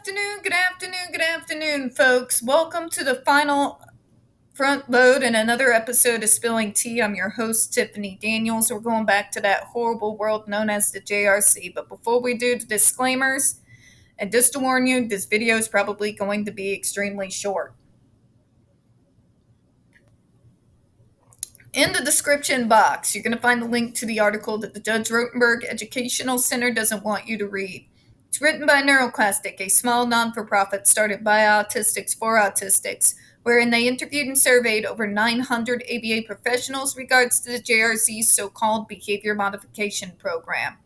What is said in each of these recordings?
Good afternoon, folks. Welcome to the final front load and another episode of Spilling Tea. I'm your host, Tiffany Daniels. We're going back to that horrible world known as the JRC. But before we do the disclaimers, and just to warn you, this video is probably going to be extremely short. In the description box, you're going to find the link to the article that the Judge Rotenberg Educational Center doesn't want you to read. It's written by NeuroClastic, a small non-for-profit started by autistics for autistics, wherein they interviewed and surveyed over 900 ABA professionals regards to the JRC's so-called behavior modification program.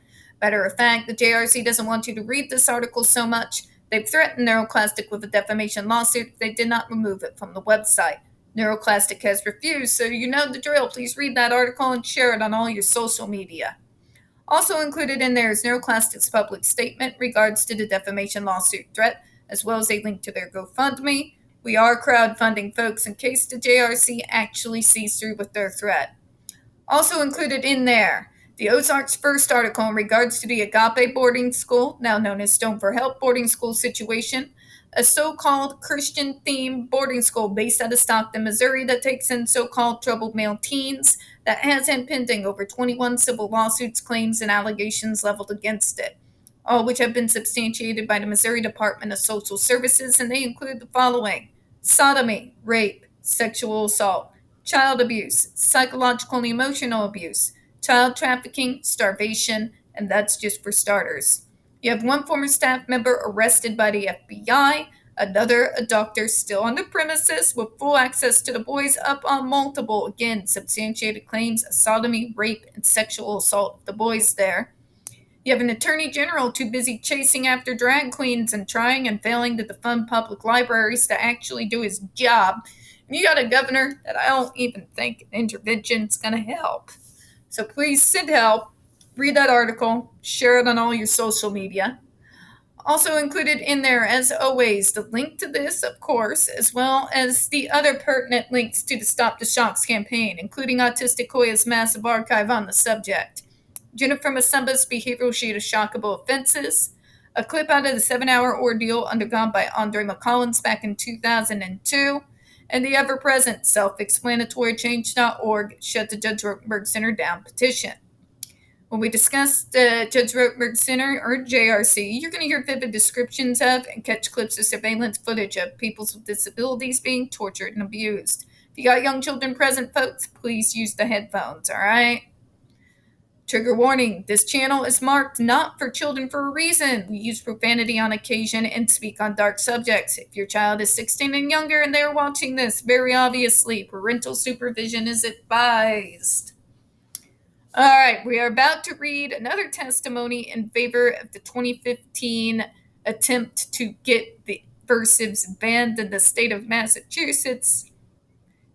Matter of fact, the JRC doesn't want you to read this article so much, they've threatened NeuroClastic with a defamation lawsuit if they did not remove it from the website. NeuroClastic has refused, so you know the drill. Please read that article and share it on all your social media. Also included in there is NeuroClastic's public statement regards to the defamation lawsuit threat, as well as a link to their GoFundMe. We are crowdfunding, folks, in case the JRC actually sees through with their threat. Also included in there, the Ozarks' first article in regards to the Agape boarding school, now known as Stone for Help boarding school situation, a so-called Christian-themed boarding school based out of Stockton, Missouri that takes in so-called troubled male teens that has had pending over 21 civil lawsuits, claims, and allegations leveled against it, all which have been substantiated by the Missouri Department of Social Services, and they include the following: sodomy, rape, sexual assault, child abuse, psychological and emotional abuse, child trafficking, starvation, and that's just for starters. You have one former staff member arrested by the FBI, another a doctor still on the premises with full access to the boys up on multiple, again, substantiated claims of sodomy, rape, and sexual assault of the boys there. You have an attorney general too busy chasing after drag queens and trying and failing to defund public libraries to actually do his job. And you got a governor that I don't even think an intervention's going to help. So please send help. Read that article, share it on all your social media. Also included in there, as always, the link to this, of course, as well as the other pertinent links to the Stop the Shocks campaign, including Autistic Hoya's massive archive on the subject, Jennifer Masamba's behavioral sheet of shockable offenses, a clip out of the 7-hour ordeal undergone by Andre McCollins back in 2002, and the ever-present self-explanatory Change.org Shut the Judge Rotenberg Center Down petition. When we discuss the Judge Rotenberg Center, or JRC, you're going to hear vivid descriptions of and catch clips of surveillance footage of people with disabilities being tortured and abused. If you got young children present, folks, please use the headphones, all right? Trigger warning, this channel is marked not for children for a reason. We use profanity on occasion and speak on dark subjects. If your child is 16 and younger and they're watching this, very obviously, parental supervision is advised. All right, we are about to read another testimony in favor of the 2015 attempt to get the Aversives banned in the state of Massachusetts.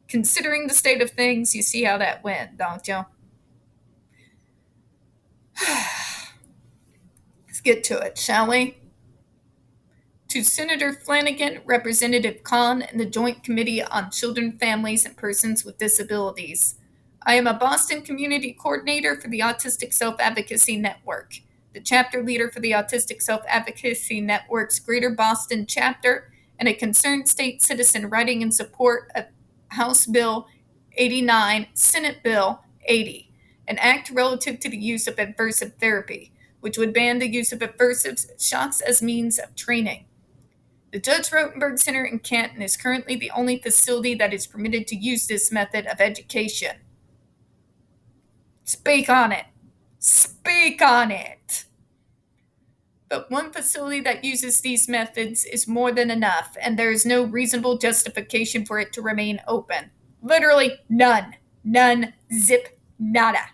Considering the state of things, you see how that went, don't you? Let's get to it, shall we? To Senator Flanagan, Representative Kahn, and the Joint Committee on Children, Families, and Persons with Disabilities. I am a Boston Community Coordinator for the Autistic Self-Advocacy Network, the chapter leader for the Autistic Self-Advocacy Network's Greater Boston chapter, and a concerned state citizen writing in support of House Bill 89, Senate Bill 80, an act relative to the use of aversive therapy, which would ban the use of aversives shocks as means of training. The Judge Rotenberg Center in Canton is currently the only facility that is permitted to use this method of education. Speak on it. Speak on it. But one facility that uses these methods is more than enough, and there is no reasonable justification for it to remain open. Literally none. None. Zip. Nada.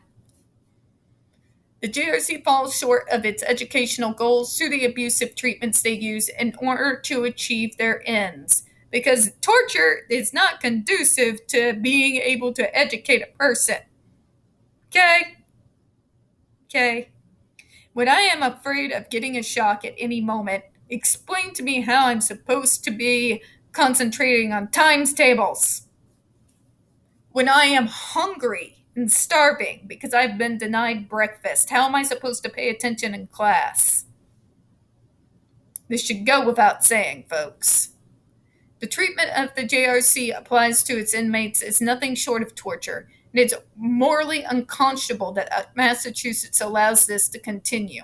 The JRC falls short of its educational goals through the abusive treatments they use in order to achieve their ends. Because torture is not conducive to being able to educate a person. Okay. When I am afraid of getting a shock at any moment, explain to me how I'm supposed to be concentrating on times tables. When I am hungry and starving because I've been denied breakfast, how am I supposed to pay attention in class? This should go without saying, folks. The treatment of the JRC applies to its inmates is nothing short of torture, and it's morally unconscionable that Massachusetts allows this to continue.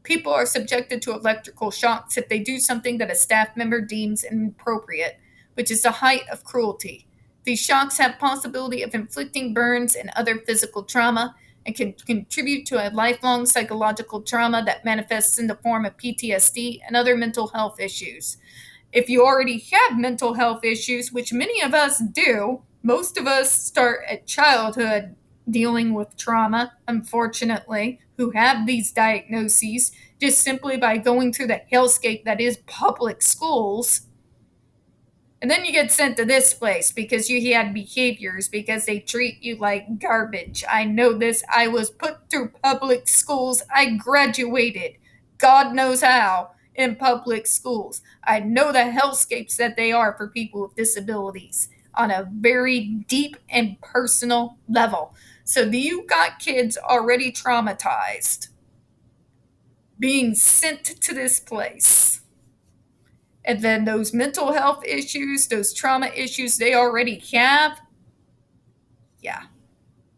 People are subjected to electrical shocks if they do something that a staff member deems inappropriate, which is the height of cruelty. These shocks have possibility of inflicting burns and other physical trauma and can contribute to a lifelong psychological trauma that manifests in the form of PTSD and other mental health issues. If you already have mental health issues, which many of us do, most of us start at childhood dealing with trauma, unfortunately, who have these diagnoses just simply by going through the hellscape that is public schools. And then you get sent to this place because you had behaviors, because they treat you like garbage. I know this. I was put through public schools. I graduated, God knows how, in public schools. I know the hellscapes that they are for people with disabilities on a very deep and personal level. So you got kids already traumatized being sent to this place. And then those mental health issues, those trauma issues they already have, yeah,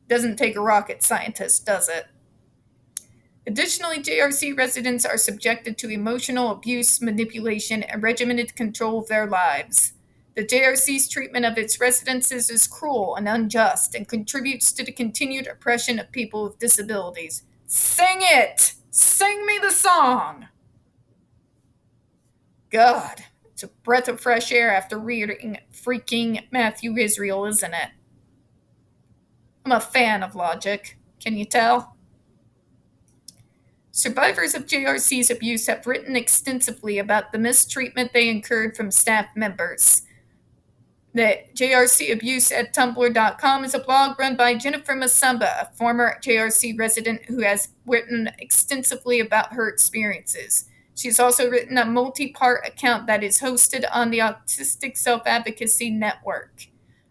doesn't take a rocket scientist, does it? Additionally, JRC residents are subjected to emotional abuse, manipulation, and regimented control of their lives. The JRC's treatment of its residents is cruel and unjust and contributes to the continued oppression of people with disabilities. Sing it! Sing me the song! God, it's a breath of fresh air after reading freaking Matthew Israel, isn't it? I'm a fan of logic. Can you tell? Survivors of JRC's abuse have written extensively about the mistreatment they incurred from staff members. The JRC Abuse at Tumblr.com is a blog run by Jennifer Masamba, a former JRC resident who has written extensively about her experiences. She's also written a multi-part account that is hosted on the Autistic Self-Advocacy Network.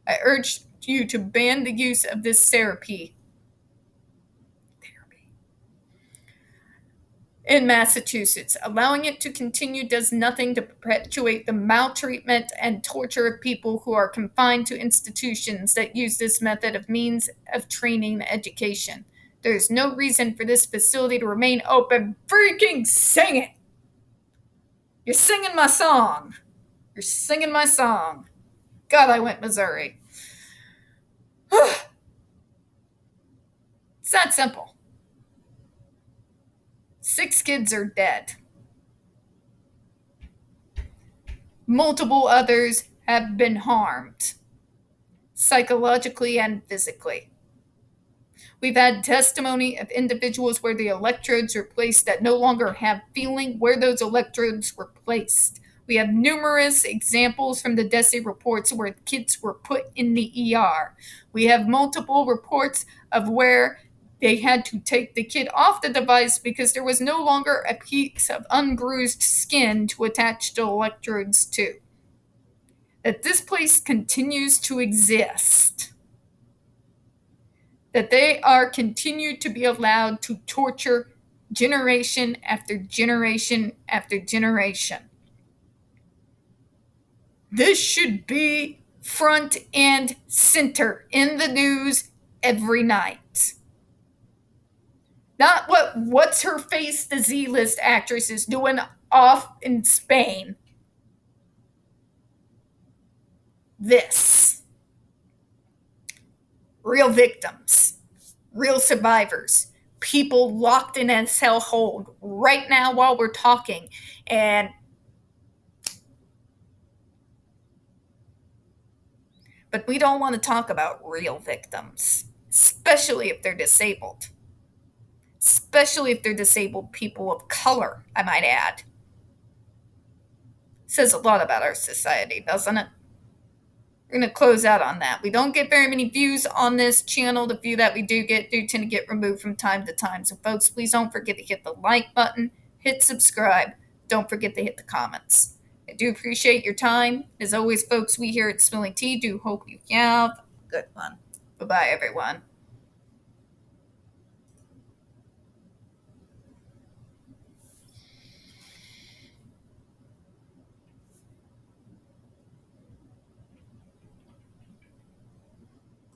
I urge you to ban the use of this therapy in Massachusetts. Allowing it to continue does nothing to perpetuate the maltreatment and torture of people who are confined to institutions that use this method of means of training and education. There is no reason for this facility to remain open. Freaking sing it! You're singing my song. You're singing my song. God, I went Missouri. It's that simple. 6 kids are dead. Multiple others have been harmed, psychologically and physically. We've had testimony of individuals where the electrodes were placed that no longer have feeling where those electrodes were placed. We have numerous examples from the DESE reports where kids were put in the ER. We have multiple reports of where they had to take the kid off the device because there was no longer a piece of unbruised skin to attach the electrodes to. That this place continues to exist. That they are continued to be allowed to torture generation after generation after generation. This should be front and center in the news every night. Not what's her face, the Z-list actress is doing off in Spain. This. Real victims. Real survivors. People locked in a cell hold right now while we're talking. But we don't want to talk about real victims, especially if they're disabled. Especially if they're disabled people of color, I might add. Says a lot about our society, doesn't it? We're going to close out on that. We don't get very many views on this channel. The few that we do get do tend to get removed from time to time. So, folks, please don't forget to hit the like button, hit subscribe. Don't forget to hit the comments. I do appreciate your time. As always, folks, we here at Spilling Tea do hope you have a good one. Bye-bye, everyone.